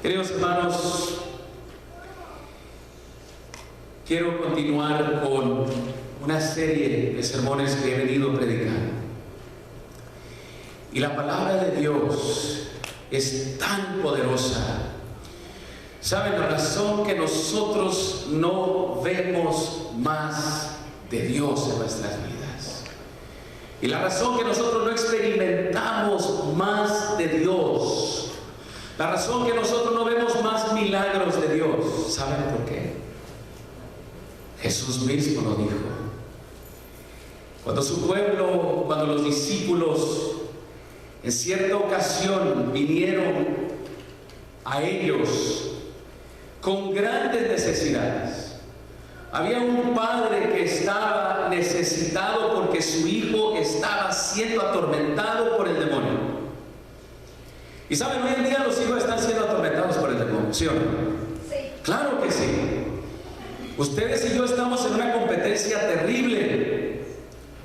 Queridos hermanos, quiero continuar con una serie de sermones que he venido predicando. Y la palabra de Dios es tan poderosa. ¿Saben la razón que nosotros no vemos más de Dios en nuestras vidas? Y la razón que nosotros no experimentamos más de Dios, la razón que nosotros no vemos más milagros de Dios, ¿saben por qué? Jesús mismo lo dijo. Cuando su pueblo, cuando los discípulos en cierta ocasión vinieron a ellos con grandes necesidades. Había un padre que estaba necesitado porque su hijo estaba siendo atormentado por el demonio. Y saben, hoy en día los hijos están siendo atormentados por el demonio, ¿sí o no? Sí. Claro que sí. Ustedes y yo estamos en una competencia terrible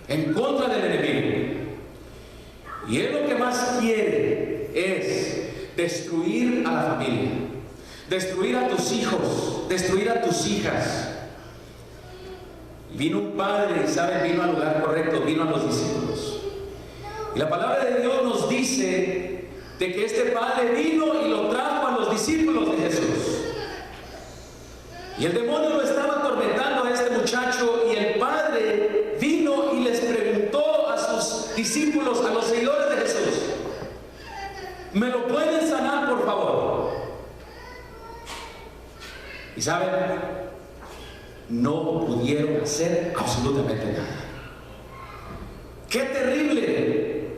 en contra del enemigo. Y él lo que más quiere es destruir a la familia, destruir a tus hijos, destruir a tus hijas. Vino un padre, ¿saben? Vino al lugar correcto, vino a los discípulos. Y la palabra de Dios nos dice de que este padre vino y lo trajo a los discípulos de Jesús. Y el demonio lo estaba atormentando a este muchacho, y el padre vino y les preguntó a sus discípulos, a los seguidores de Jesús: ¿me lo pueden sanar, por favor? Y saben, no pudieron hacer absolutamente nada. ¡Qué terrible!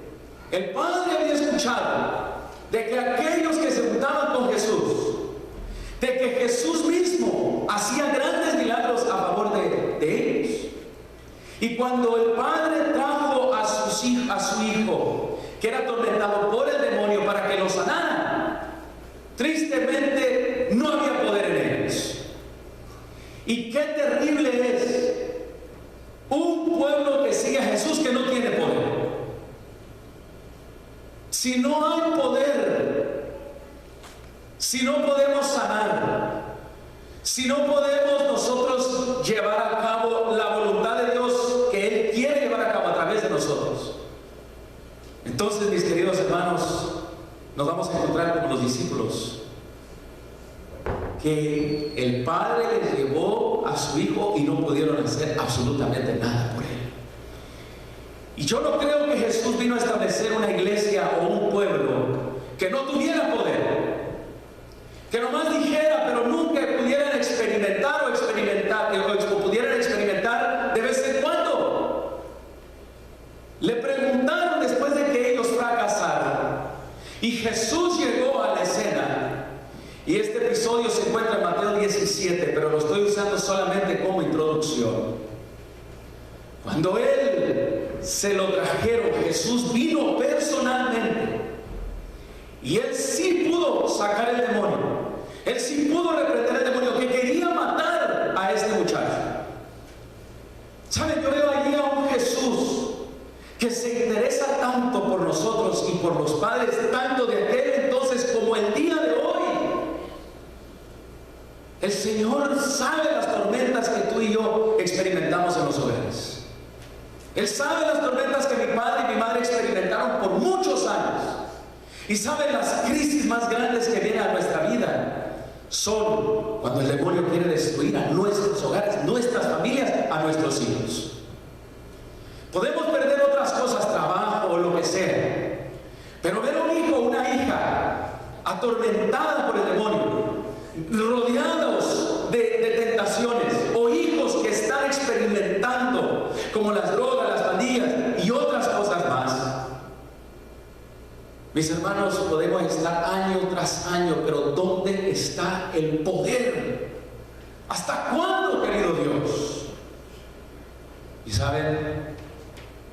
El padre había escuchado de que aquellos que se juntaban con Jesús, de que Jesús mismo hacía grandes milagros a favor de ellos. Y cuando el padre trajo a su hijo, que era atormentado por el demonio, para que lo sanara, tristemente no había poder en ellos. Y qué terrible es un pueblo que sigue a Jesús que no tiene poder. Si no hay poder, si no podemos sanar, si no podemos nosotros llevar a cabo la voluntad de Dios que Él quiere llevar a cabo a través de nosotros, entonces, mis queridos hermanos, nos vamos a encontrar con los discípulos, que el Padre les llevó a su hijo y no pudieron hacer absolutamente nada por él. Y yo no creo que Jesús vino a establecer una iglesia o un pueblo que no tuviera poder, que nomás dijera, pero nunca pudieran experimentar o pudieran experimentar de vez en cuando. Le preguntaron después de que ellos fracasaron, y Jesús llegó a la escena. Y este episodio se encuentra en Mateo 17, pero lo estoy usando solamente como introducción. Cuando Él se lo trajeron, Jesús vino personalmente, y Él sí pudo sacar el demonio. Él sí pudo reprender el demonio que quería matar a este muchacho. ¿Saben? Yo veo allí a un Jesús que se interesa tanto por nosotros y por los padres, tanto de aquel entonces como el día de hoy. El Señor sabe las tormentas que tú y yo experimentamos en los hogares. Él sabe las tormentas que mi padre y mi madre experimentaron por muchos años. Y sabe las crisis más grandes que vienen a nuestra vida. Son cuando el demonio quiere destruir a nuestros hogares, nuestras familias, a nuestros hijos. Podemos perder otras cosas, trabajo o lo que sea, pero ver a un hijo o una hija atormentada por el demonio, rodeados de tentaciones, o hijos que están experimentando como las drogas, las pandillas y otras cosas más. Mis hermanos, podemos estar año tras año, pero ¿dónde está el poder? ¿Hasta cuándo, querido Dios? Y saben,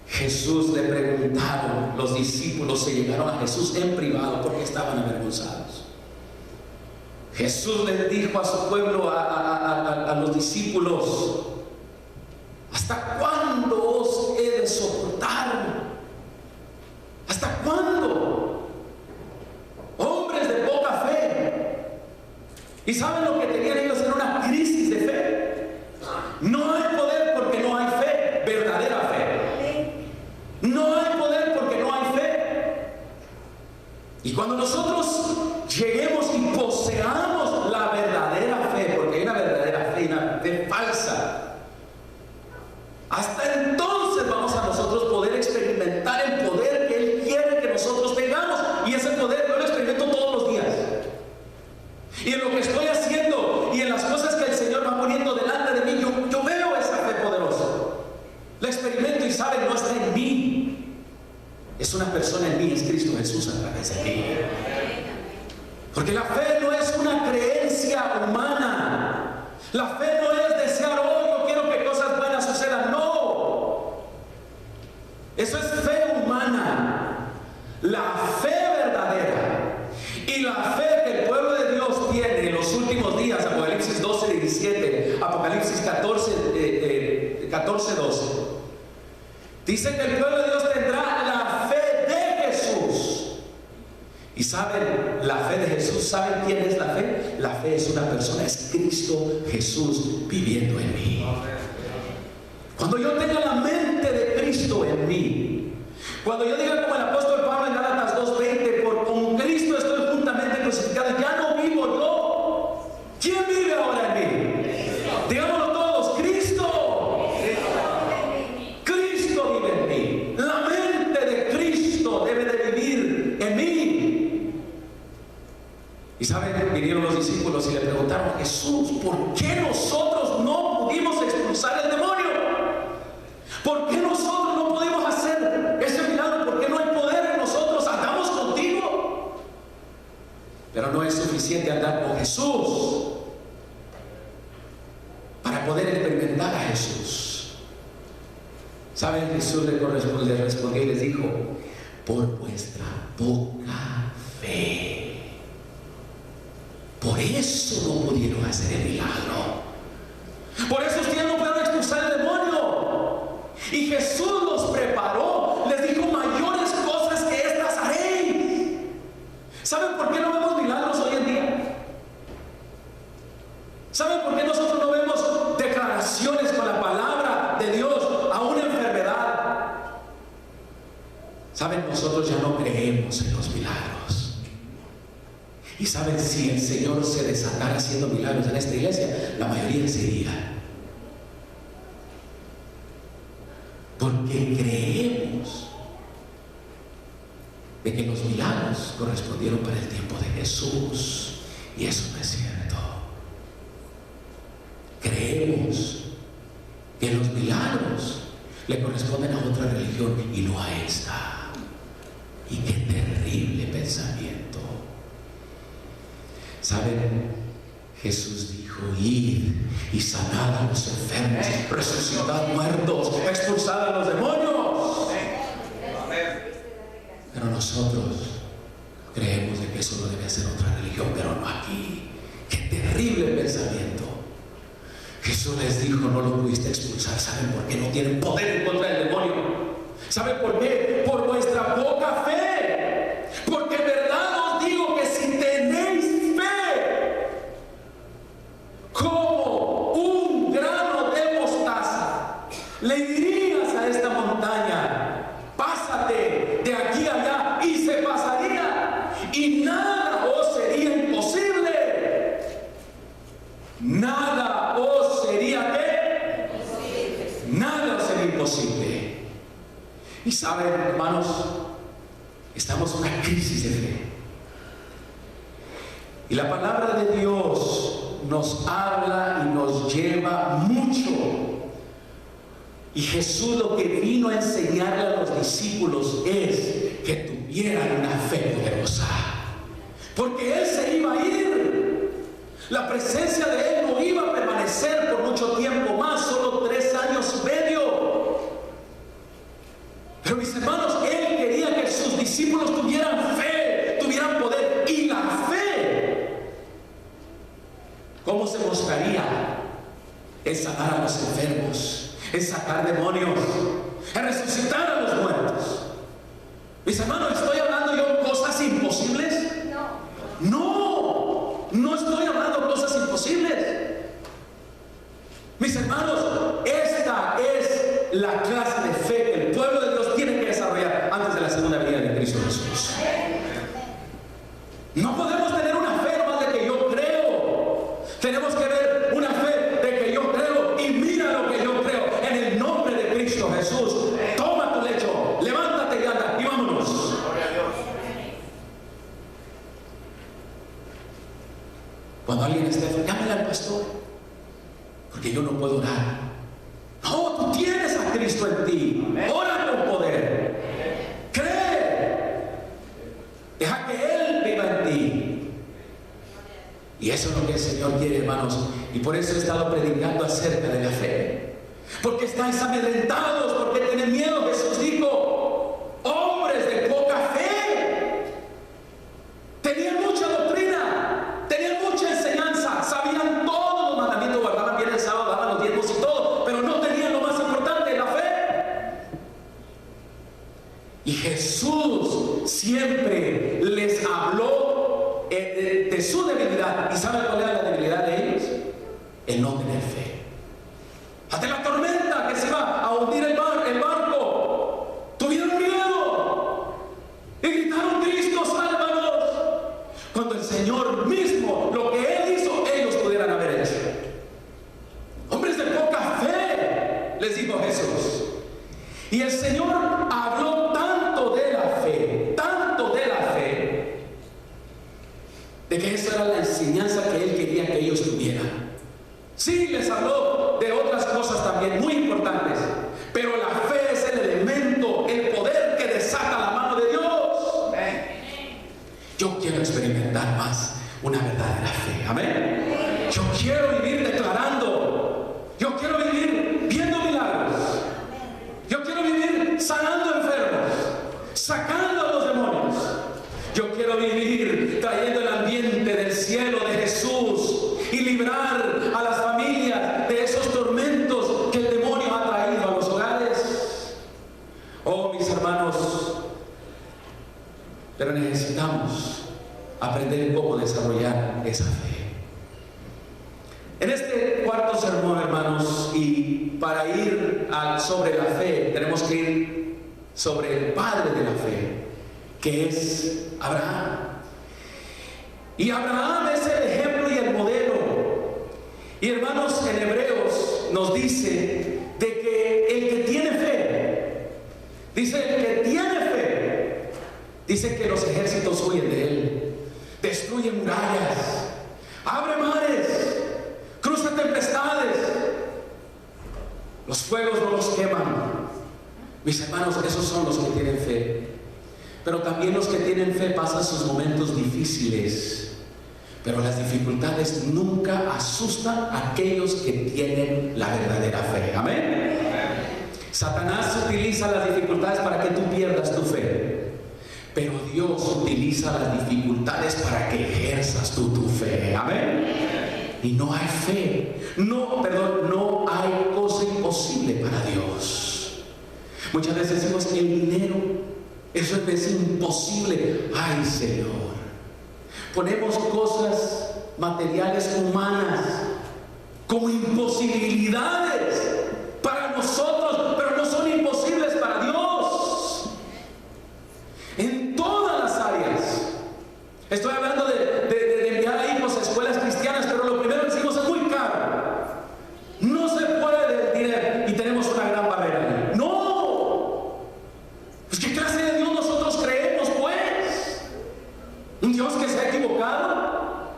Jesús le preguntaron, los discípulos se llegaron a Jesús en privado porque estaban avergonzados. Jesús les dijo a su pueblo, a los discípulos: ¿hasta cuándo os he de soportar? ¿Hasta cuándo? Hombres de poca fe. ¿Y saben lo que tenían ellos? Era una crisis de fe. No hay poder porque no hay fe, verdadera fe. No hay poder porque no hay fe. Y cuando nosotros lleguemos y poseamos la verdadera fe, porque hay una verdadera fe y una fe falsa, hasta entonces vamos a nosotros poder experimentar el poder que Él quiere que nosotros tengamos. Y ese poder yo lo experimento todos los días. Y en lo que estoy haciendo y en las cosas que el Señor va poniendo delante de mí, yo veo esa fe poderosa. La experimento y saben, no está en mí. Es una persona en mí, es Cristo Jesús a través de mí. Porque la fe no es una creencia humana. La fe no es desear, oh, yo quiero que cosas buenas sucedan. No. Eso es fe humana. La fe verdadera y la fe que el pueblo de Dios tiene en los últimos días, Apocalipsis 12:17, Apocalipsis 14:12, dice que el pueblo de Dios tendrá la fe de Jesús. Y saben, la fe de Jesús, ¿saben quién es la fe? La fe es una persona, es Cristo Jesús viviendo en mí. Cuando yo tenga la mente de Cristo en mí, cuando yo diga como el apóstol Pablo en Gálatas 2:20, con Cristo estoy juntamente crucificado, ya no vivo yo. ¿Quién vive ahora en mí? Digámoslo todos, Cristo. Cristo vive en mí. La mente de Cristo debe de vivir en mí. Y saben, vinieron los discípulos y le preguntaron a Jesús, ¿por qué nosotros no pudimos expulsar el demonio? ¿Por qué nosotros no podemos hacer ese milagro? ¿Por qué no hay poder en nosotros? Andamos contigo. Pero no es suficiente andar con Jesús para poder experimentar a Jesús. ¿Saben? Jesús le respondió y les dijo, por vuestra poca fe. Por eso no pudieron hacer el milagro. Por eso ustedes no pudieron expulsar el demonio. Y Jesús los preparó, les dijo, mayores cosas que estas haréis. ¿Saben por qué no vemos milagros hoy en día? ¿Saben por qué nosotros no vemos declaraciones con la palabra de Dios a una enfermedad? ¿Saben? Nosotros ya no creemos en los milagros. Y saben, si el Señor se desatara haciendo milagros en esta iglesia, la mayoría se iría. Porque creemos de que los milagros correspondieron para el tiempo de Jesús, y eso no es cierto. Creemos que los milagros le corresponden a otra religión y no a esta. Y qué terrible pensamiento. ¿Saben? Jesús dijo, id y sanad a los enfermos, resucitad muertos, expulsad a los demonios. Pero nosotros creemos de que eso no debe ser otra religión, pero no aquí. Qué terrible pensamiento. Jesús les dijo, no lo pudiste expulsar. ¿Saben por qué? No tienen poder en contra del demonio. ¿Saben por qué? Por vuestra poca fe. Porque en verdad os digo que si tenéis fe como un grano de mostaza, le dirías a esta montaña, pásate de aquí a allá, y se pasaría, y nada os sería imposible. Nada os sería ¿qué? Imposible. Nada os sería imposible. Y saben, hermanos, estamos en una crisis de fe. Y la palabra de Dios nos habla y nos lleva mucho. Y Jesús lo que vino a enseñarle a los discípulos es que tuvieran una fe poderosa. Porque Él se iba a ir. La presencia de Él no iba a permanecer por mucho tiempo más, solo 3 años y medio. Pero mis hermanos, Él quería que sus discípulos tuvieran fe, tuvieran poder. Y la fe, ¿cómo se mostraría? En sanar a los enfermos, en sacar demonios, en resucitar a los muertos. Mis hermanos, ¿estoy hablando yo cosas imposibles? No, no estoy hablando cosas clase de fe que el pueblo de Dios tiene que desarrollar antes de la segunda venida de Cristo Jesús. No podemos tener una fe nomás de que yo creo. Tenemos que ver una fe de que yo creo y mira lo que yo creo. En el nombre de Cristo Jesús, toma tu lecho, levántate y anda y vámonos. Cuando alguien esté, llámale al pastor, porque yo no puedo orar. No, tú tienes a Cristo en ti. Ora con poder. Cree. Deja que Él viva en ti. Y eso es lo que el Señor quiere, hermanos. Y por eso he estado predicando acerca de la fe. Porque estáis amedrentados, porque tienen miedo. Jesús dijo, hombres de poca fe. Tenían mucha doctrina, tenían mucha enseñanza, sabían todos los mandamientos, guardaban bien el sábado, daban los diezmos y todo, pero no tenían lo más importante, la fe. Y Jesús siempre les habló de su debilidad. ¿Y saben cuál era la debilidad de ellos? El no tener fe. Ante la tormenta que se iba a hundir el barco, tuvieron miedo y gritaron, Cristo, sálvanos. Cuando el Señor mismo, lo que Él hizo, ellos pudieran haber hecho. Hombres de poca fe, les dijo Jesús. Y el Señor habló tanto de la fe, de que esa era la enseñanza que Él quería que ellos tuvieran. Sí, les habló de otras cosas también muy importantes, pero la fe es el elemento, el poder que desata la mano de Dios. Yo quiero experimentar más una verdadera fe. Amén. Yo quiero vivir declarando. Yo quiero vivir viendo milagros. Yo quiero vivir sanando enfermos, sacando a los demonios. Yo quiero vivir trayendo el ambiente del cielo de Jesús y librar a las familias de esos tormentos que el demonio ha traído a los hogares. Oh, mis hermanos, pero necesitamos aprender cómo desarrollar esa fe. En este cuarto sermón, hermanos, y para ir sobre la fe, tenemos que ir sobre el padre de la fe, que es Abraham. Y Abraham es el ejemplo y el modelo. Y hermanos, en Hebreos nos dice de que el que tiene fe, dice el que tiene fe, dice que los ejércitos huyen de él, destruye murallas, abre mares, cruza tempestades, los fuegos no los queman. Mis hermanos, esos son los que tienen fe. Pero también los que tienen fe pasan sus momentos difíciles. Pero las dificultades nunca asustan a aquellos que tienen la verdadera fe. Amén. Satanás utiliza las dificultades para que tú pierdas tu fe. Pero Dios utiliza las dificultades para que ejerzas tu fe. Amén. Y no hay fe. No hay cosa imposible para Dios. Muchas veces decimos que el dinero, eso es imposible. Ay, Señor. Ponemos cosas materiales humanas como imposibilidades para nosotros, pero no son imposibles para Dios. En todas las áreas. Estoy hablando de enviar a hijos a escuelas cristianas, pero lo primero que decimos es muy caro. No se puede el dinero y tenemos una gran barrera ahí. ¡No! Pues ¿qué clase de Dios nosotros creemos, pues? ¿Un Dios que se ha equivocado?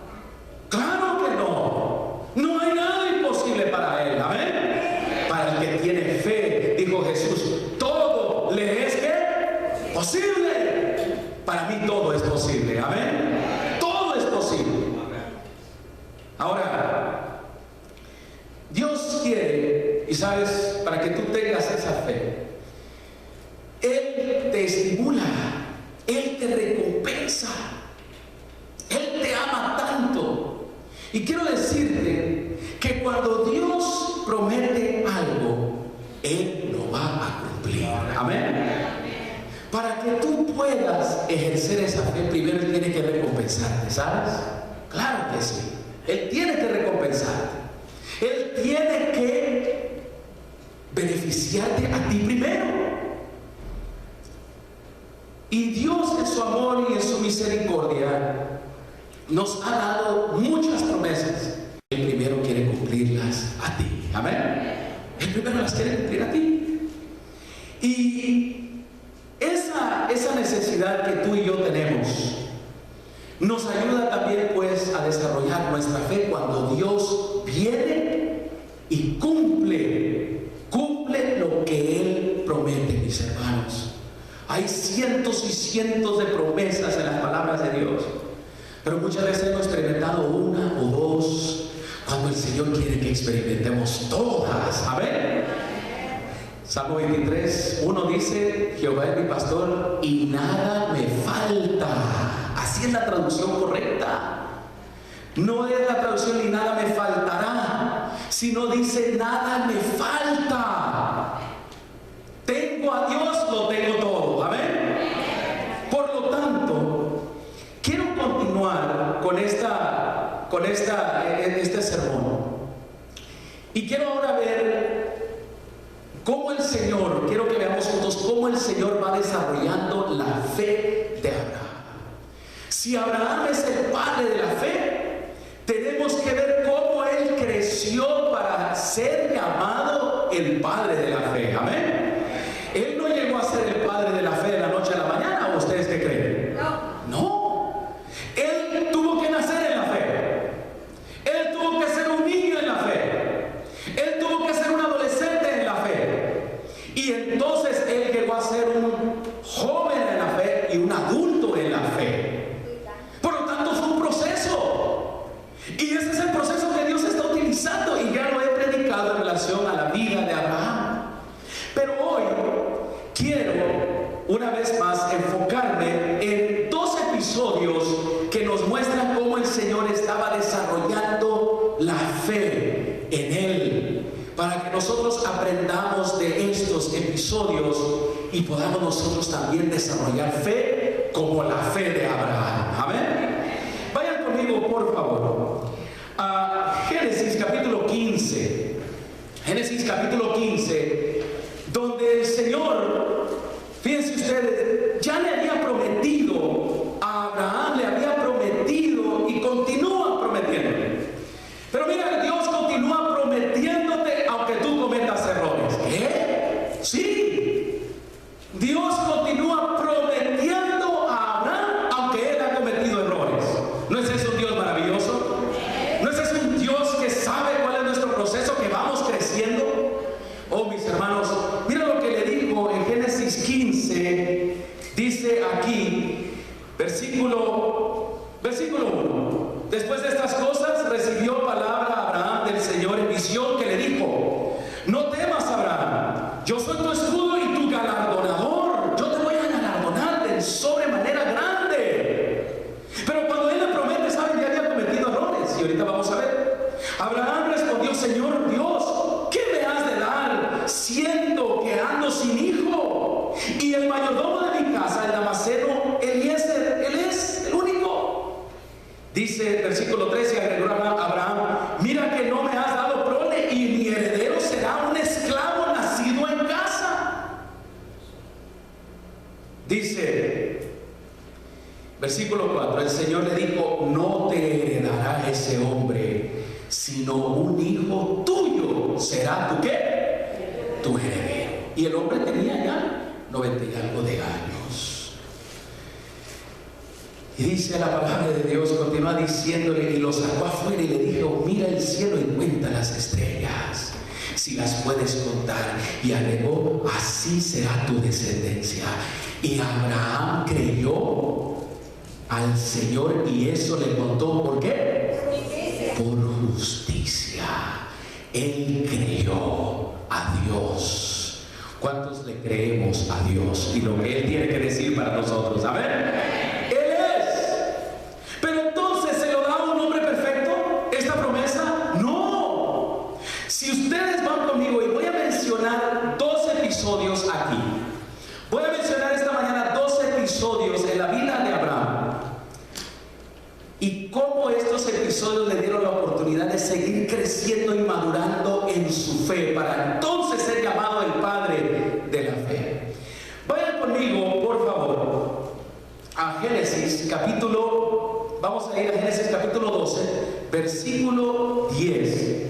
¡Claro que no! No hay nada imposible para Él. ¿Amén? Para el que tiene fe, dijo Jesús, todo le es ¿qué? Posible. Para mí todo es posible. Amén. Todo es posible. Ahora, Dios quiere, y sabes, para que tú tengas esa fe, Él te estimula, Él te recompensa, Él te ama tanto. Y quiero decirte que cuando Dios promete algo, Él lo va a cumplir. Amén. Para que tú puedas ejercer esa fe, primero Él tiene que recompensarte, ¿sabes? Claro que sí. Él tiene que recompensarte. Él tiene que beneficiarte a ti primero. Y Dios en su amor y en su misericordia nos ha dado muchas promesas. El primero quiere cumplirlas a ti. Amén. El primero las quiere cumplir a ti. Y esa necesidad que tú y yo tenemos nos ayuda también pues a desarrollar nuestra fe cuando Dios viene y cumple lo que Él promete, mis hermanos. Hay cientos y cientos de promesas en las palabras de Dios, pero muchas veces hemos experimentado una o dos, cuando el Señor quiere que experimentemos todas. Amén. Salmo 23, 1 dice: Jehová es mi pastor y nada me falta. Así es la traducción correcta. No es la traducción "y nada me faltará", sino dice "nada me falta". Tengo a Dios, lo tengo todo. Amén. Por lo tanto, quiero continuar con este sermón. Y quiero ahora ver cómo el Señor, quiero que veamos juntos cómo el Señor va desarrollando la fe de Abraham. Si Abraham es el padre de la fe, tenemos que ver cómo él creció para ser llamado el padre de la fe. Amén. Él no llegó a ser el padre de la fe de la noche a la mañana. ¿O ustedes qué creen? No. Él tuvo que nacer en la fe. Él tuvo que ser un niño en la fe. Él tuvo que ser un adolescente en la fe. Y entonces él llegó a ser un joven en la fe y un adulto en la fe. Por lo tanto, fue un proceso. Y ese es el proceso que Dios está utilizando. Y ya lo he predicado en relación a la vida de Abraham. Pero hoy quiero una vez más enfocarme en dos episodios que nos muestran cómo el Señor estaba desarrollando la fe en Él, para que nosotros aprendamos de estos episodios y podamos nosotros también desarrollar fe como la fe de Abraham. Amén. Vayan conmigo, por favor, a Génesis capítulo 15. Génesis capítulo 15, donde el Señor, fíjense ustedes, ya le había prometido a Abraham, le había prometido y continúa prometiéndole. Pero mira, Dios continúa prometiéndote aunque tú cometas errores. ¿Qué? Sí. Dios continúa prometiendo a Abraham aunque él ha cometido errores. ¿No es eso un Dios maravilloso? ¿No es eso un Dios que sabe cuál es nuestro proceso, que vamos creciendo? Oh, mis hermanos, mira lo que le dijo en Génesis 15. Dice aquí, versículo 1: después de estas cosas recibió palabra Abraham del Señor en visión, que le dijo: no temas, Abraham, yo soy tu escudo y tu galardonador. Yo te voy a galardonar de sobremanera grande. Pero cuando él le promete, ¿saben? Ya había cometido errores, y ahorita vamos a ver. Abraham respondió: Señor Dios, ¿qué me has de dar, siendo que ando sin hijo? Y el mayordomo de mi casa, el damaseno Eliezer, él es el único. Dice versículo 13, agregó Abraham: mira que no me has dado prole, y mi heredero será un esclavo nacido en casa. Dice versículo 4, el Señor le dijo: no te heredará ese hombre, sino un hijo tuyo será tu ¿qué? Tu heredero. Y el hombre tenía ya 90 y algo de años. Y dice la palabra de Dios, continúa diciéndole, y lo sacó afuera y le dijo: mira el cielo y cuenta las estrellas, si las puedes contar. Y agregó: así será tu descendencia. Y Abraham creyó al Señor, y eso le contó, ¿por qué? Por justicia. Él creyó a Dios. ¿Cuántos le creemos a Dios y lo que Él tiene que decir para nosotros? A ver, Él es. Pero entonces, ¿se lo da a un hombre perfecto esta promesa? No. Si ustedes van conmigo, y voy a mencionar dos episodios aquí. Voy a mencionar esta mañana dos episodios en la vida de Abraham, y cómo estos episodios le dieron la oportunidad de seguir creciendo y madurando en su fe, para entonces ser llamado fe. Vayan conmigo, por favor, a Génesis capítulo, vamos a ir a Génesis capítulo 12, versículo 10.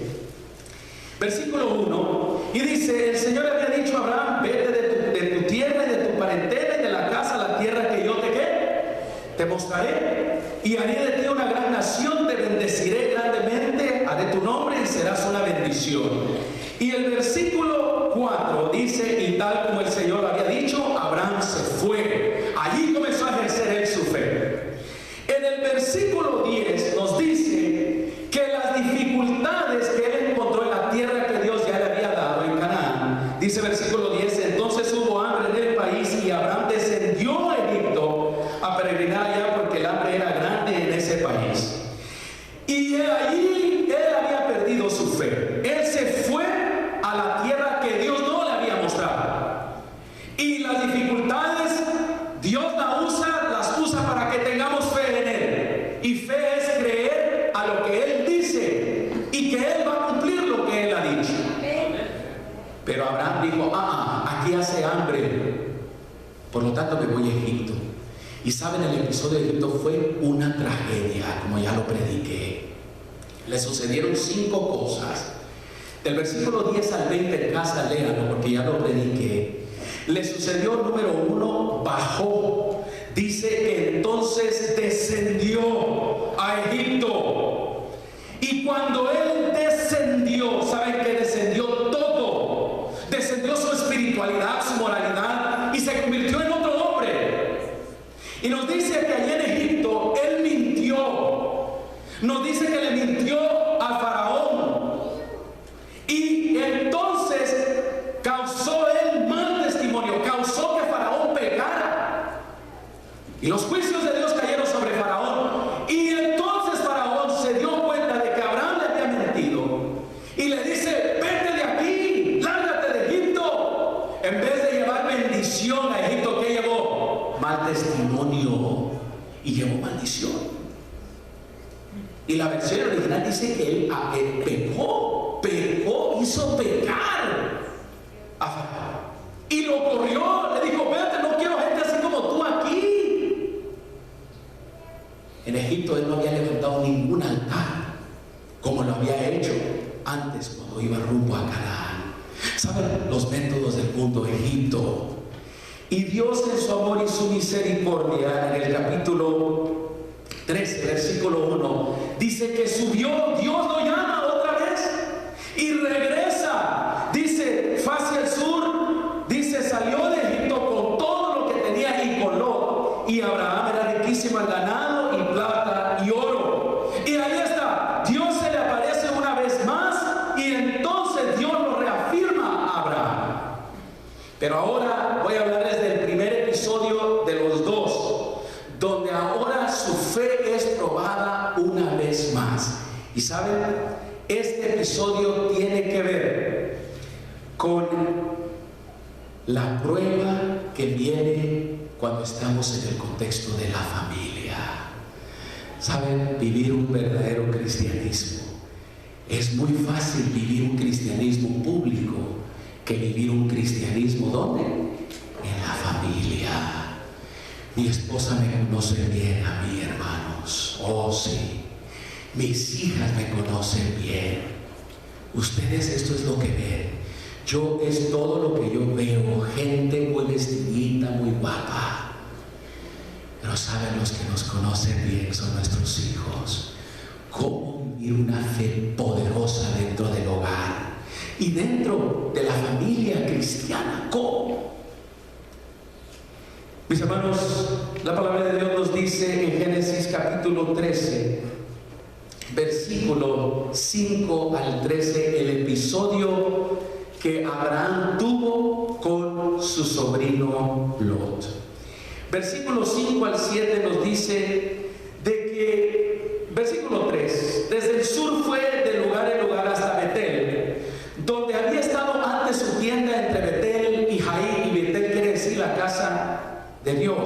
Versículo 1, y dice: el Señor había dicho a Abraham: vete de tu tierra y de tu parentela y de la casa a la tierra que yo te mostraré, y haré de ti una gran nación, te bendeciré grandemente, haré tu nombre y serás una bendición. Y el versículo 4 dice: y tal como el Señor había dicho, Abraham se fue. Allí comenzó a ejercer él su fe. En el versículo 10 nos dice que las dificultades que él encontró en la tierra que Dios ya le había dado en Canaán, dice versículo 10: entonces hubo hambre en el país y Abraham descendió a Egipto a peregrinar allá, porque el hambre era grande en ese país. Y allí él había perdido su fe. Él se fue a la tierra que Dios no le había mostrado. Y las dificultades Dios las usa para que tengamos fe en Él. Y fe es creer a lo que Él dice y que Él va a cumplir lo que Él ha dicho. Pero Abraham dijo: aquí hace hambre, por lo tanto me voy a Egipto. Y saben, el episodio de Egipto fue una tragedia, como ya lo prediqué. Le sucedieron 5 cosas. Del versículo 10 al 20 en casa, léanlo porque ya lo prediqué. Le sucedió, número 1, bajó. Dice que entonces descendió a Egipto. Y cuando él descendió, ¿saben qué? Descendió todo. Descendió su espiritualidad, su moralidad, y se convirtió en otro hombre. Y nos dice que allí en Egipto él mintió. Nos dice que le mintió a Faraón. Y entonces causó él mal testimonio, causó que Faraón pecara. Y los juicios de Dios cayeron sobre Faraón. Y entonces Faraón se dio cuenta de que Abraham le había mentido. Y le dice: vete de aquí, lárgate de Egipto. En vez de llevar bendición a Egipto, ¿qué llevó? Mal testimonio. Y llevó maldición. Y la versión original dice que él pecó, hizo pecar a Faraón. Y lo corrió, le dijo: vete, no quiero gente así como tú aquí. En Egipto él no había levantado ningún altar como lo había hecho antes cuando iba rumbo a Canaán. ¿Saben los métodos del mundo? Egipto. Y Dios, en su amor y su misericordia, en el capítulo 3, versículo 1, dice que subió, Dios lo llama otra vez y regresa. Dice: fue hacia el sur, dice, salió de Egipto con todo lo que tenía y con Lot. Y Abraham era riquísimo en ganado y plata y oro. Y ahí está, Dios se le aparece una vez más y entonces Dios lo reafirma a Abraham. Pero ahora voy a hablarles del primer episodio de los 2, donde ahora su fe es probada una vez más. Y saben, este episodio tiene que ver con la prueba que viene cuando estamos en el contexto de la familia. Saben, vivir un verdadero cristianismo. Es muy fácil vivir un cristianismo público que vivir un cristianismo, ¿dónde? En la familia. Mi esposa me conoce bien a mí, hermanos. Oh, sí. Mis hijas me conocen bien. Ustedes, esto es lo que ven. Yo es todo lo que yo veo. Gente muy vestidita, muy guapa. Pero saben, los que nos conocen bien son nuestros hijos. Cómo vivir una fe poderosa dentro del hogar y dentro de la familia cristiana. ¿Cómo? Mis hermanos, la palabra de Dios nos dice en Génesis capítulo 13, versículo 5 al 13, el episodio que Abraham tuvo con su sobrino Lot. Versículo 5 al 7 nos dice de que, versículo 3, desde el sur fue de lugar en lugar hasta Betel, donde había estado antes su tienda entre Betel y Jai, y Betel quiere decir la casa de Dios,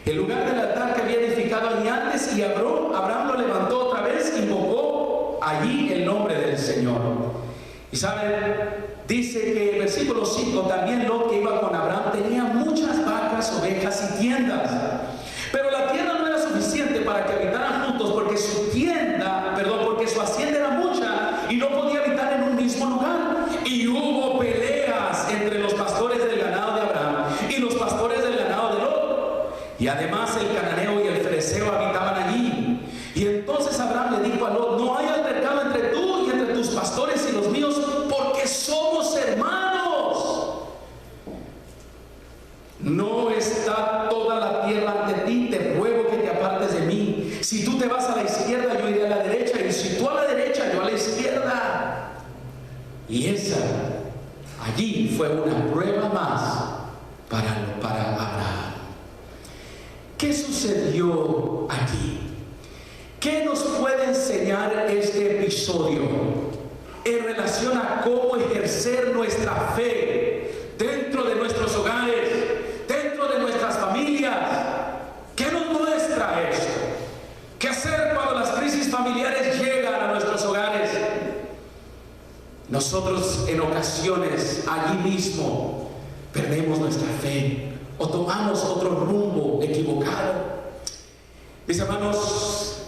el lugar del altar que había edificado allí antes. Y Abraham lo levantó otra vez, invocó allí el nombre del Señor. Y saben, dice que el versículo 5, también Lot, que iba y además el cananeo y el fereceo habitaban allí. Y entonces Abraham le dijo a Lot: no hay altercado entre tú y entre tus pastores y los míos, porque somos hermanos. No está toda la tierra ante ti, te ruego que te apartes de mí. Si tú te vas a la izquierda, yo iré a la derecha, y si tú a la derecha, yo a la izquierda. Y esa allí fue una prueba más para Abraham. ¿Qué sucedió aquí? ¿Qué nos puede enseñar este episodio en relación a cómo ejercer nuestra fe dentro de nuestros hogares, dentro de nuestras familias? ¿Qué nos muestra esto? ¿Qué hacer cuando las crisis familiares llegan a nuestros hogares? Nosotros en ocasiones allí mismo perdemos nuestra fe o tomamos otro rumbo equivocado. Mis hermanos,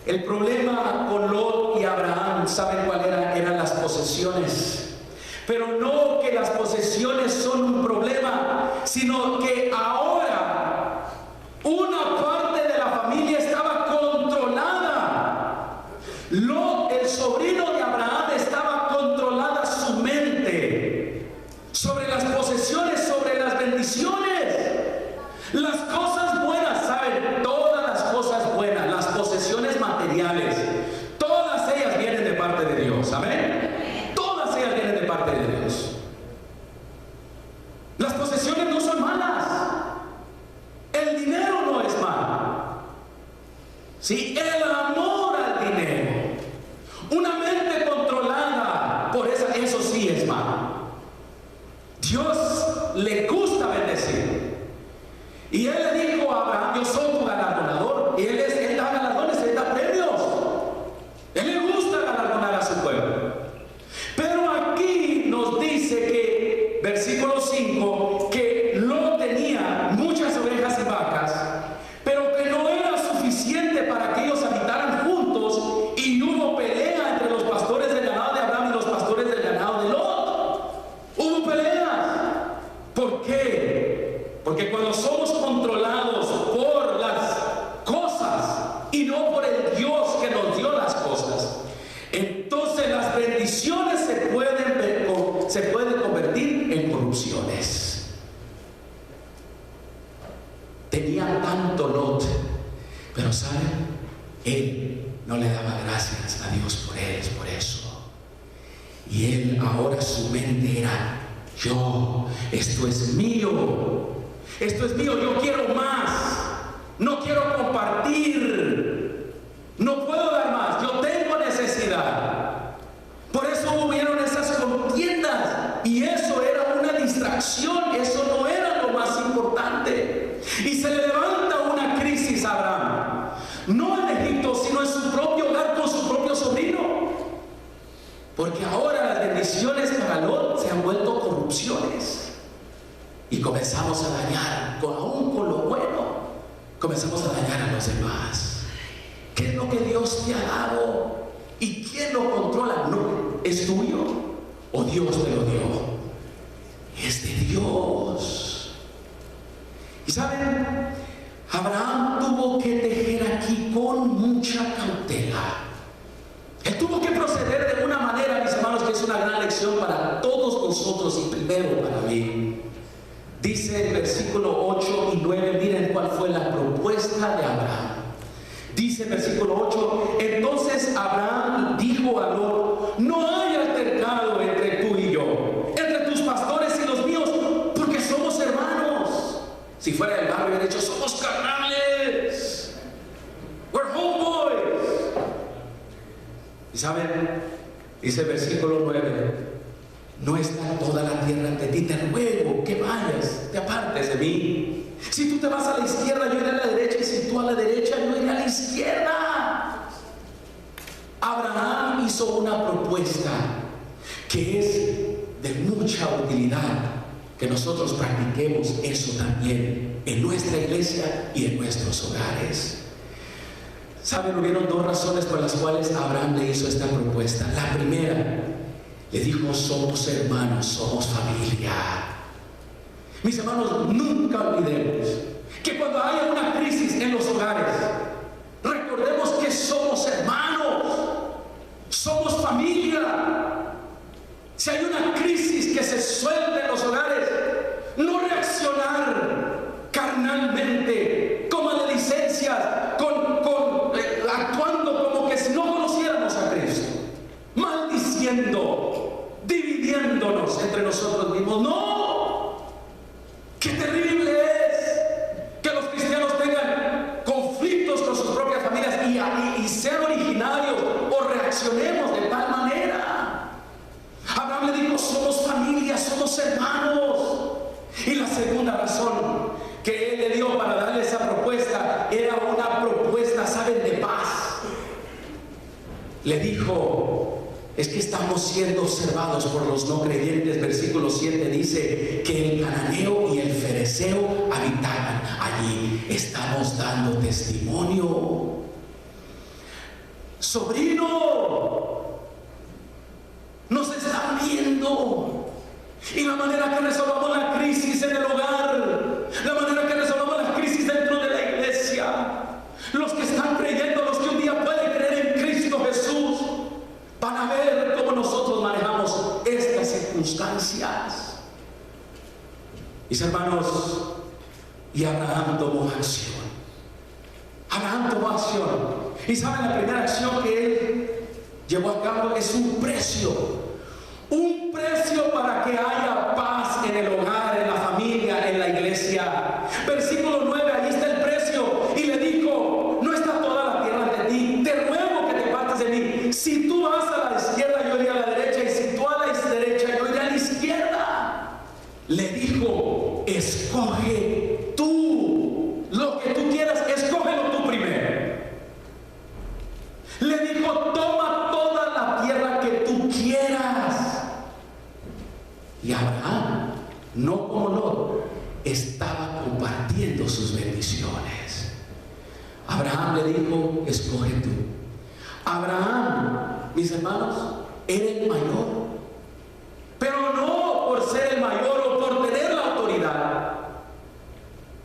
el problema con Lot y Abraham, ¿saben cuál era? Eran las posesiones. Pero no que las posesiones son un problema, sino que ahora una parte de la familia estaba controlada. Lot, el sobrino de Abraham, estaba controlada su mente sobre las posesiones, sobre las bendiciones, las cosas buenas. ¿Saben? Todas las cosas buenas, las posesiones materiales, todas ellas vienen de parte de Dios. ¿Amén? Todas ellas vienen de parte de Dios. Las posesiones no son malas. El dinero no es malo. ¿Sí? El amor al dinero, una mente controlada por eso sí es malo. Dios le gusta bendecir. Y él le dijo a Abraham: yo soy tu galardonador. Y él da galardones, él da premios. Él le gusta galardonar a su pueblo. Pero aquí nos dice que, versículo 5, que Lot tenía muchas ovejas y vacas, pero que no era suficiente para que ellos habitaran juntos, y hubo pelea entre los pastores del ganado de Abraham y los pastores del ganado de Lot. Hubo peleas. ¿Por qué? Porque cuando somos controlados por las cosas y no por el Dios que nos dio las cosas, entonces las bendiciones se pueden convertir en corrupciones. Tenía tanto Lot, pero ¿saben? Él no le daba gracias a Dios por él, por eso. Y él ahora, su mente era: esto es mío. Esto es mío, yo quiero más. No quiero compartir. No puedo dar más, yo tengo necesidad. Por eso hubieron esas contiendas. Y eso era una distracción, eso no era lo más importante. Y se le levanta una crisis a Abraham. No en Egipto, sino en su propio hogar con su propio sobrino. Porque ahora las bendiciones para Lot se han vuelto corrupciones. Y comenzamos a dañar, aún con lo bueno, comenzamos a dañar a los demás. ¿Qué es lo que Dios te ha dado? ¿Y quién lo controla? No, ¿es tuyo o Dios te lo dio? Es de Dios. Y saben, Abraham tuvo que tejer aquí con mucha cautela. Él tuvo que proceder de una manera, mis hermanos, que es una gran lección para todos nosotros y primero para mí. Dice el versículo 8 y 9, miren cuál fue la propuesta de Abraham. Dice el versículo 8: entonces Abraham dijo a Lot: no hay altercado entre tú y yo, entre tus pastores y los míos, porque somos hermanos. Si fuera el barrio, hubiera dicho: somos carnales, we're homeboys. Y saben, dice el versículo 9: no está toda la tierra ante ti, te ruego que vayas, te apartes de mí. Si tú te vas a la izquierda, yo iré a la derecha, y si tú a la derecha, yo iré a la izquierda. Abraham hizo una propuesta que es de mucha utilidad, que nosotros practiquemos eso también en nuestra iglesia y en nuestros hogares. ¿Saben? Hubieron dos razones por las cuales Abraham le hizo esta propuesta. La primera, le dijo: somos hermanos, somos familia. Mis hermanos, nunca olvidemos que cuando haya una crisis en los hogares, recordemos que somos hermanos, somos familia. Si hay una crisis que se suelta en los hogares, no reaccionar carnalmente, con maledicencias, actuando como que si no conociéramos a Cristo, maldiciendo, dividiéndonos entre nosotros mismos. ¡No! ¡Qué terrible es que los cristianos tengan conflictos con sus propias familias y sean originarios o reaccionemos de tal manera! Abraham le dijo: somos familia, somos hermanos. Y la segunda razón que él le dio para darle esa propuesta era una propuesta, ¿saben?, de paz. Le dijo: es que estamos siendo observados por los no creyentes. Versículo 7 dice que el cananeo y el fereceo habitaban allí. Estamos dando testimonio. Sobrino, nos están viendo. Y la manera que resolvamos la crisis en el hogar, la manera que resolvamos la crisis dentro de la iglesia, los que están creyendo, los que un día pueden creer en Cristo Jesús, van a ver cómo nosotros manejamos estas circunstancias. Mis hermanos, y Abraham tomó acción. Abraham tomó acción. Y saben, la primera acción que él llevó a cabo es un precio para que haya paz en el hogar, en la familia, en la iglesia. Versículo 9, ahí está el precio. Y le dijo: no está toda la tierra ante ti, te ruego que te apartes de mí. Si tú vas a la izquierda, yo iré a la derecha, y si tú a la derecha, yo iré a la izquierda. Le dijo: escoge tú lo que tú quieras, escógelo tú primero. Le dijo: toma toda la tierra que tú quieras. Y Abraham, no como Lot, estaba compartiendo sus bendiciones. Abraham le dijo: escoge tú. Abraham, mis hermanos, era el mayor, pero no por ser el mayor o por tener la autoridad.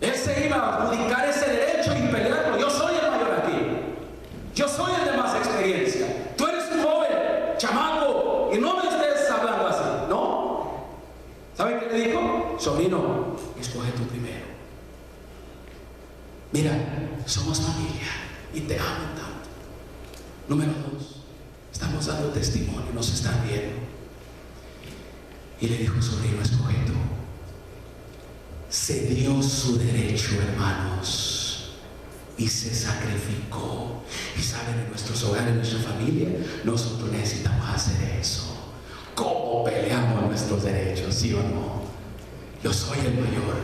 Él se iba a adjudicar ese derecho y pelearlo. Yo soy el mayor aquí, yo soy el de más experiencia, tú eres un joven, chamaco, y no me estés hablando así. No. ¿Saben qué le dijo? Sobrino, escoge tú primero. Mira, somos familia y te amo tanto. Número 2, estamos dando testimonio, nos están viendo. Y le dijo: sobrino, escoge tú. Se dio su derecho, hermanos, y se sacrificó. Y saben, en nuestros hogares, en nuestra familia, nosotros necesitamos hacer eso. ¿Cómo peleamos nuestros derechos, sí o no? Yo soy el mayor,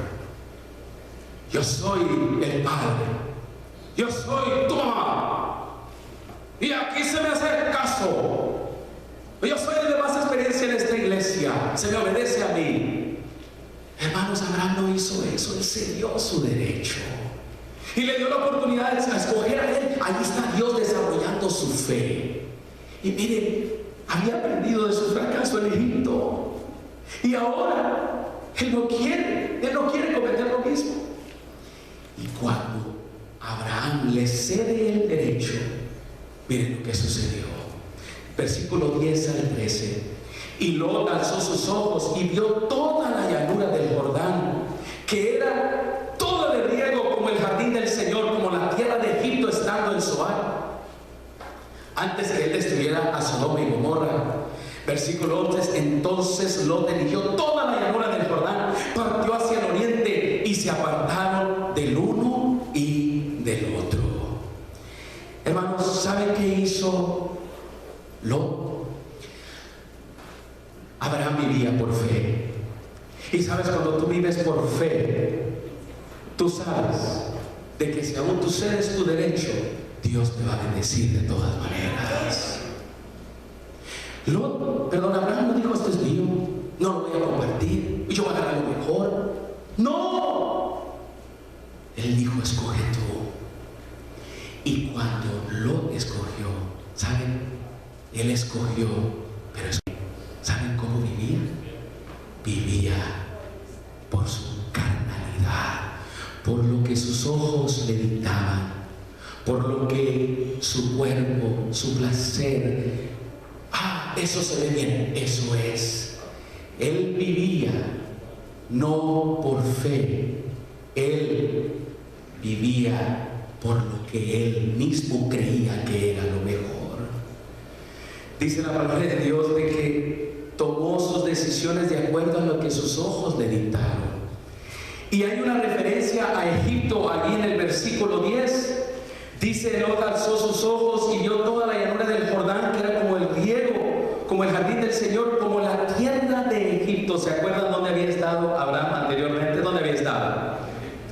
yo soy el padre, yo soy tu mamá, y aquí se me hace caso. Yo soy el de más experiencia en esta iglesia, se me obedece a mí. Hermanos, Abraham no hizo eso, él se dio su derecho y le dio la oportunidad de escoger a él. Ahí está Dios desarrollando su fe. Y miren, había aprendido de su fracaso en Egipto, y ahora él no quiere cometer lo mismo. Y cuando Abraham le cede el derecho, miren lo que sucedió. Versículo 10 al 13. Y Lot alzó sus ojos y vio toda la llanura del Jordán, que era toda de riego como el jardín del Señor, como la tierra de Egipto estando en Zoar, antes que él destruyera a Sodoma y Gomorra. Versículo 11. Entonces Lot eligió toda la llanura del Jordán, partió hacia el oriente, y se apartaron del uno y del otro. Hermanos, ¿saben qué hizo Lot? Abraham vivía por fe. Y sabes, cuando tú vives por fe, tú sabes de que si aún tú cedes tu derecho, Dios te va a bendecir de todas maneras. Abraham no dijo: esto es mío, no lo voy a compartir, yo voy a ganar lo mejor. No, él dijo: escoge tú. Y cuando Lot escogió, ¿saben? Él escogió, pero ¿saben cómo vivía? Vivía por su carnalidad, por lo que sus ojos le dictaban, por lo que su cuerpo, su placer, eso se ve bien, eso es. Él vivía no por fe, él vivía por lo que él mismo creía que era lo mejor. Dice la palabra de Dios de que tomó sus decisiones de acuerdo a lo que sus ojos le dictaron. Y hay una referencia a Egipto allí en el versículo 10. Dice: Lot alzó sus ojos y vio toda la llanura del Jordán, que era como el riego, como el jardín del Señor, como la tierra de Egipto. ¿Se acuerdan dónde había estado Abraham anteriormente? ¿Dónde había estado?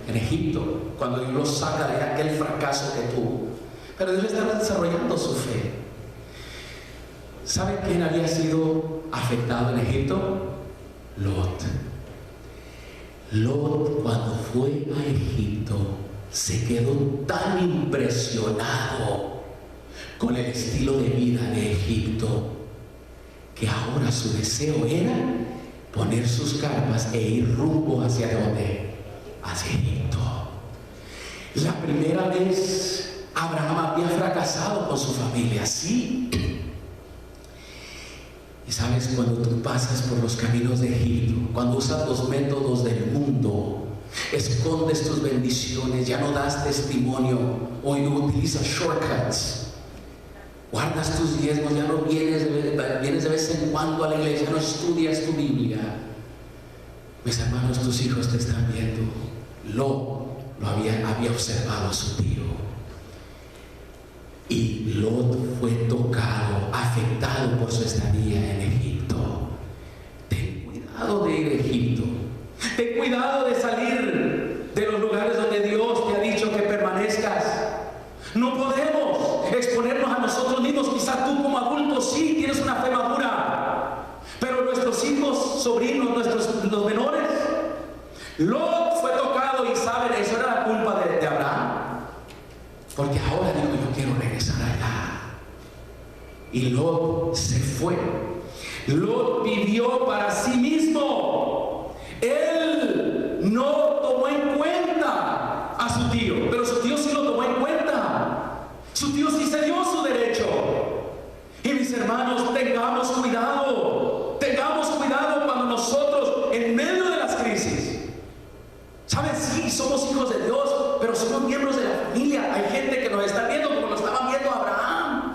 En Egipto, cuando Dios lo saca de aquel fracaso que tuvo. Pero Dios estaba desarrollando su fe. ¿Sabe quién había sido afectado en Egipto? Lot. Lot, cuando fue a Egipto, se quedó tan impresionado con el estilo de vida de Egipto que ahora su deseo era poner sus carpas e ir rumbo hacia ¿dónde? Hacia Egipto. La primera vez Abraham había fracasado con su familia, sí. Y sabes, cuando tú pasas por los caminos de Egipto, cuando usas los métodos del mundo, escondes tus bendiciones, ya no das testimonio o utilizas shortcuts, guardas tus diezmos, ya no vienes de vez en cuando a la iglesia, no estudias tu Biblia. Mis hermanos, tus hijos te están viendo. Lot lo había observado a su tío, y Lot fue tocado, afectado por su estadía en Egipto. Ten cuidado de ir a Egipto. Ten cuidado de salir de los lugares donde Dios te ha dicho que permanezcas. No podemos exponernos a nosotros mismos. Quizás tú como adulto sí tienes una fe madura, pero nuestros hijos, sobrinos, los menores. Lot fue tocado, y saben, eso era la culpa de Abraham, porque ahora digo, yo quiero regresar allá. Y Lot se fue. Lot vivió para sí mismo. Él no tomó en cuenta a su tío, pero su tío sí lo tomó en cuenta. Su tío sí se dio su derecho. Y mis hermanos, tengamos cuidado. Tengamos cuidado cuando nosotros, en medio de las crisis, ¿saben? Sí, somos hijos de Dios, pero somos miembros de la familia. Hay gente que nos está viendo como lo estaban viendo a Abraham.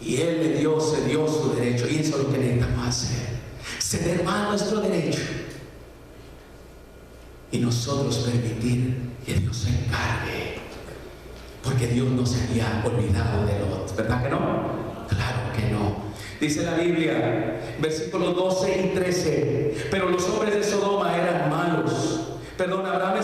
Y él se dio su derecho. Y eso es lo que necesitamos hacer: ceder más nuestro derecho, y nosotros permitir que Dios se encargue, porque Dios no se había olvidado de Lot, ¿verdad que no? Claro que no. Dice la Biblia, versículos 12 y 13: pero los hombres de Sodoma eran malos. Abraham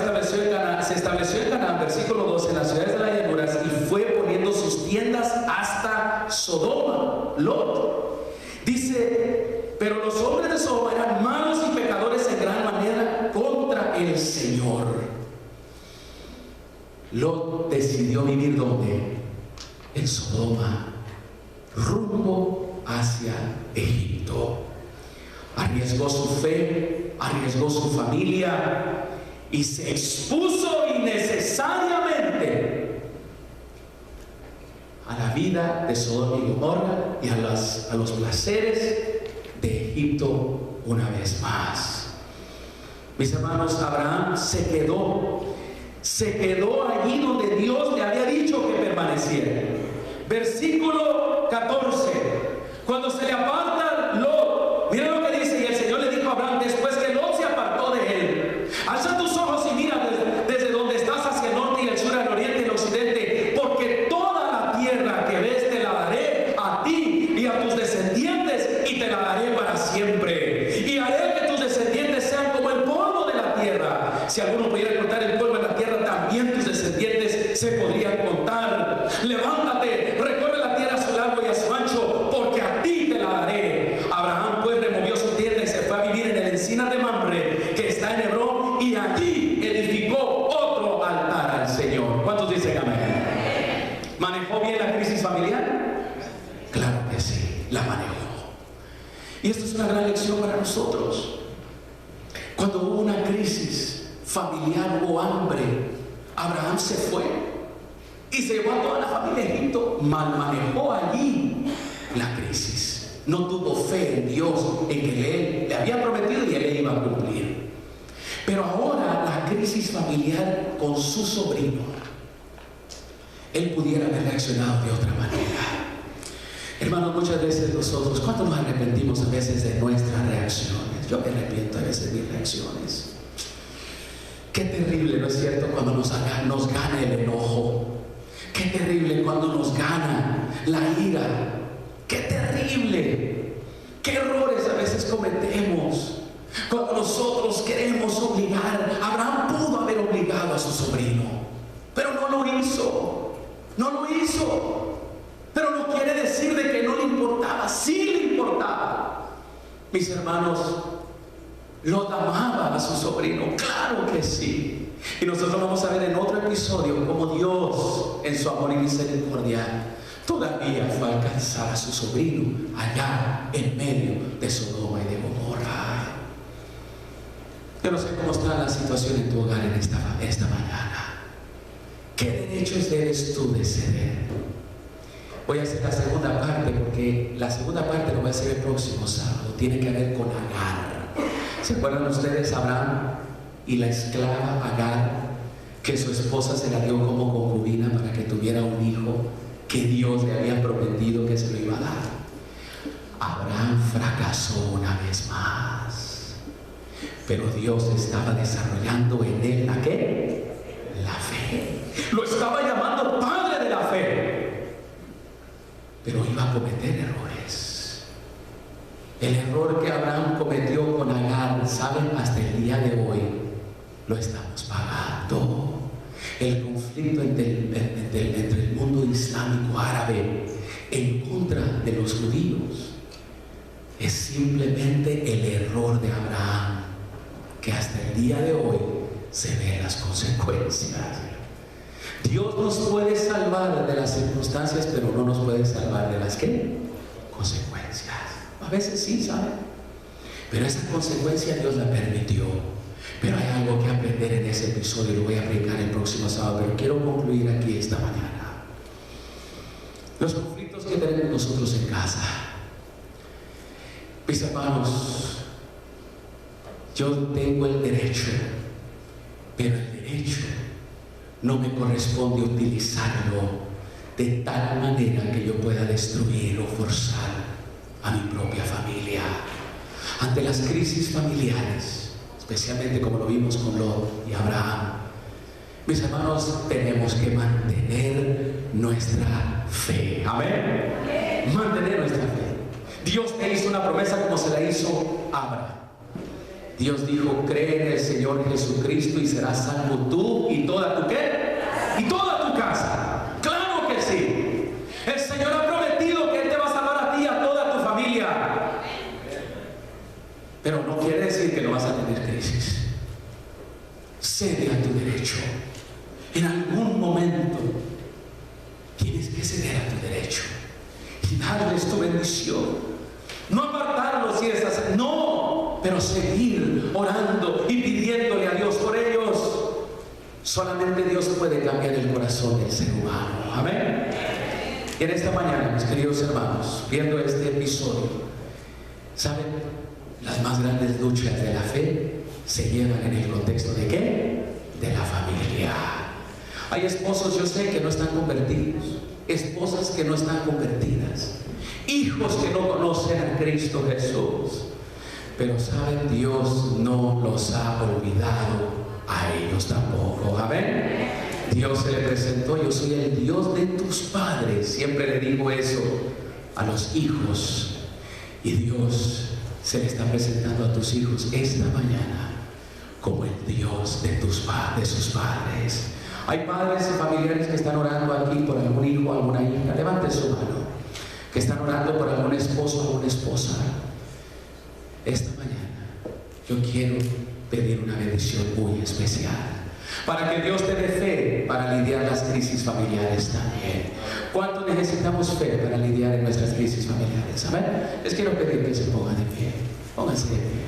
se estableció en Canaán, versículo 12, en las ciudades de las llanuras, y fue poniendo sus tiendas hasta Sodoma. Lot dice: pero los hombres de Sodoma eran malos y pecadores en gran manera contra el Señor. Lot decidió vivir ¿dónde? En Sodoma, rumbo hacia Egipto. Arriesgó su fe, arriesgó su familia, y se expuso innecesariamente a la vida de Sodoma y Gomorra y a los placeres de Egipto una vez más. Mis hermanos, Abraham se quedó allí donde Dios le había dicho que permaneciera. Versículo 14: cuando se le aparta Lot, mira lo que dice: y el Señor le dijo a Abraham, después que Lot se apartó de él: alza tus ojos y mira desde donde estás hacia el norte y el sur, al oriente y el occidente, porque toda la tierra que ves te la daré a ti y a tus descendientes, y te la daré para siempre. Y haré que tus descendientes sean como el polvo de la tierra. Si alguno pudiera contar el polvo de la tierra, también tus descendientes se podrían contar. Levántate, recorre la tierra a su largo y a su ancho, porque a ti te la daré. Abraham pues removió su tienda y se fue a vivir en el encinar de Mamre, que está en Hebrón, y allí edificó otro altar al Señor. ¿Cuántos dicen amén? ¿Manejó bien la crisis familiar? Claro que sí, la manejó. Y esto es una gran lección para nosotros. Cuando hubo una crisis familiar hubo hambre, Abraham se fue y se llevó a toda la familia a Egipto. Mal manejó allí la crisis. No tuvo fe en Dios, en que le había prometido y él le iba a cumplir. Pero ahora la crisis familiar con su sobrino, él pudiera haber reaccionado de otra manera. Hermanos, muchas veces nosotros, ¿cuánto nos arrepentimos a veces de nuestras reacciones? Yo me arrepiento a veces de mis reacciones. Qué terrible, ¿no es cierto?, cuando nos gana el enojo. Qué terrible cuando nos gana la ira. Qué terrible. Qué errores a veces cometemos cuando nosotros queremos obligar. Abraham pudo haber obligado a su sobrino, pero no lo hizo. No lo hizo. Pero no quiere decir de que no le importaba. Sí le importaba. Mis hermanos, lo amaba a su sobrino, claro que sí. Y nosotros vamos a ver en otro episodio cómo Dios, en su amor y misericordia, todavía fue a alcanzar a su sobrino allá en medio de Sodoma y de Gomorra. Yo no sé cómo está la situación en tu hogar en esta mañana. ¿Qué derechos debes tú de ceder? Voy a hacer la segunda parte, porque la segunda parte lo voy a hacer el próximo sábado. Tiene que ver con Agar. ¿Se acuerdan ustedes, Abraham y la esclava Agar, que su esposa se la dio como concubina para que tuviera un hijo que Dios le había prometido que se lo iba a dar? Abraham fracasó una vez más, pero Dios estaba desarrollando en él ¿la qué? La fe. Lo estaba llamando padre de la fe, pero iba a cometer errores. El error que Abraham cometió con Agar, ¿saben? Hasta el día de hoy lo estamos pagando. El conflicto entre el mundo islámico árabe en contra de los judíos es simplemente el error de Abraham, que hasta el día de hoy se ven las consecuencias. Dios nos puede salvar de las circunstancias, pero no nos puede salvar de las ¿qué? Consecuencias. A veces sí, ¿saben? Pero esa consecuencia Dios la permitió. Pero hay algo que aprender en ese episodio y lo voy a aplicar el próximo sábado. Pero quiero concluir aquí esta mañana. Los conflictos que tenemos nosotros en casa. Mis hermanos, yo tengo el derecho, pero el derecho no me corresponde utilizarlo de tal manera que yo pueda destruir o forzar a mi propia familia. Ante las crisis familiares, especialmente como lo vimos con Lot y Abraham, mis hermanos, tenemos que mantener nuestra fe. Amén. Mantener nuestra fe. Dios te hizo una promesa como se la hizo a Abraham. Dios dijo: cree en el Señor Jesucristo y serás salvo tú y toda tu ¿qué? Y toda tu casa. Claro que sí. El Señor ha prometido que Él te va a salvar a ti y a toda tu familia. Pero no quiere decir que no vas a tener crisis. Cede a tu derecho. En algún momento tienes que ceder a tu derecho y darles tu bendición. No apartarlos si es así, no, pero seguir orando y pidiéndole a Dios por ellos. Solamente Dios puede cambiar el corazón del ser humano. Amén. Y en esta mañana, mis queridos hermanos, viendo este episodio, ¿saben? Las más grandes luchas de la fe se llevan en el contexto ¿de qué? De la familia. Hay esposos, yo sé, que no están convertidos, esposas que no están convertidas, hijos que no conocen a Cristo Jesús. Pero saben, Dios no los ha olvidado a ellos tampoco. Amén. Dios se le presentó: yo soy el Dios de tus padres. Siempre le digo eso a los hijos. Y Dios se le está presentando a tus hijos esta mañana como el Dios de sus padres. Hay padres y familiares que están orando aquí por algún hijo, alguna hija. Levante su mano. Que están orando por algún esposo o alguna esposa. Esta mañana yo quiero pedir una bendición muy especial para que Dios te dé fe para lidiar las crisis familiares también. ¿Cuánto necesitamos fe para lidiar en nuestras crisis familiares? Amén. Les quiero pedir que se pongan de pie. Pónganse de pie.